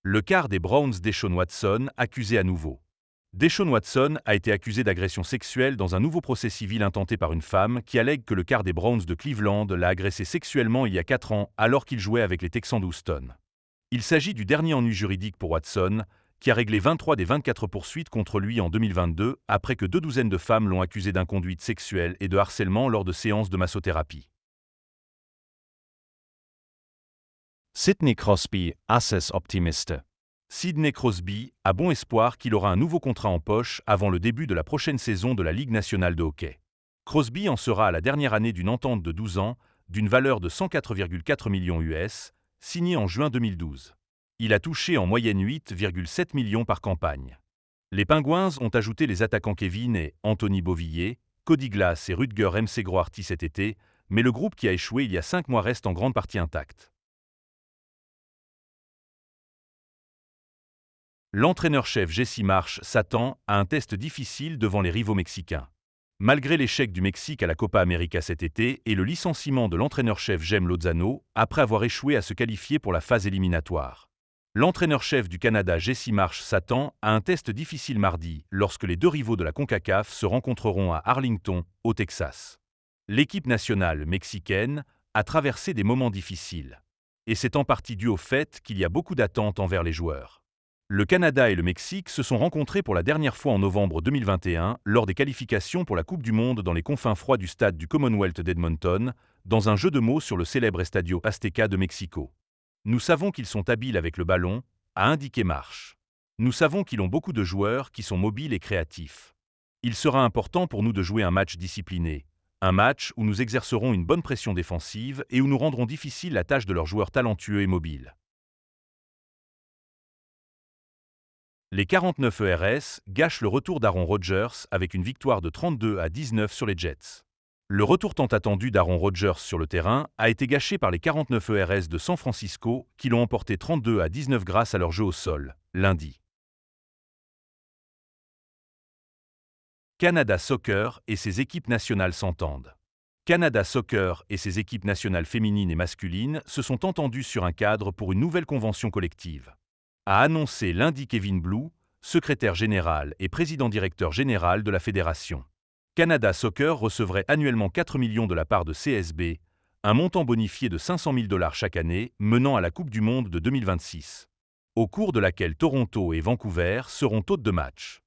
Le quart des Browns Deshaun Watson accusé à nouveau. Deshaun Watson a été accusé d'agression sexuelle dans un nouveau procès civil intenté par une femme qui allègue que le quart des Browns de Cleveland l'a agressé sexuellement il y a 4 ans alors qu'il jouait avec les Texans d'Houston. Il s'agit du dernier ennui juridique pour Watson, qui a réglé 23 des 24 poursuites contre lui en 2022 après que 2 douzaines de femmes l'ont accusé d'inconduite sexuelle et de harcèlement lors de séances de massothérapie. Sidney Crosby, Aces Optimiste. Sidney Crosby a bon espoir qu'il aura un nouveau contrat en poche avant le début de la prochaine saison de la Ligue nationale de hockey. Crosby en sera à la dernière année d'une entente de 12 ans, d'une valeur de 104,4 millions US, signée en juin 2012. Il a touché en moyenne 8,7 millions par campagne. Les Penguins ont ajouté les attaquants Kevin et Anthony Beauvillier, Cody Glass et Rutger Mcgroarty cet été, mais le groupe qui a échoué il y a 5 mois reste en grande partie intact. L'entraîneur-chef Jesse Marsh s'attend à un test difficile devant les rivaux mexicains. Malgré l'échec du Mexique à la Copa América cet été et le licenciement de l'entraîneur-chef Jaime Lozano après avoir échoué à se qualifier pour la phase éliminatoire. L'entraîneur-chef du Canada Jesse Marsh s'attend à un test difficile mardi lorsque les deux rivaux de la CONCACAF se rencontreront à Arlington, au Texas. L'équipe nationale mexicaine a traversé des moments difficiles. Et c'est en partie dû au fait qu'il y a beaucoup d'attentes envers les joueurs. Le Canada et le Mexique se sont rencontrés pour la dernière fois en novembre 2021 lors des qualifications pour la Coupe du Monde dans les confins froids du stade du Commonwealth d'Edmonton, dans un jeu de mots sur le célèbre Estadio Azteca de Mexico. Nous savons qu'ils sont habiles avec le ballon, a indiqué Marsh. Nous savons qu'ils ont beaucoup de joueurs qui sont mobiles et créatifs. Il sera important pour nous de jouer un match discipliné, un match où nous exercerons une bonne pression défensive et où nous rendrons difficile la tâche de leurs joueurs talentueux et mobiles. Les 49 ERS gâchent le retour d'Aaron Rodgers avec une victoire de 32-19 sur les Jets. Le retour tant attendu d'Aaron Rodgers sur le terrain a été gâché par les 49 ERS de San Francisco qui l'ont emporté 32-19 grâce à leur jeu au sol, lundi. Canada Soccer et ses équipes nationales s'entendent. Canada Soccer et ses équipes nationales féminines et masculines se sont entendues sur un cadre pour une nouvelle convention collective. A annoncé lundi Kevin Blue, secrétaire général et président-directeur général de la fédération. Canada Soccer recevrait annuellement 4 millions de la part de CSB, un montant bonifié de 500 000 $ chaque année menant à la Coupe du Monde de 2026, au cours de laquelle Toronto et Vancouver seront hôtes de match.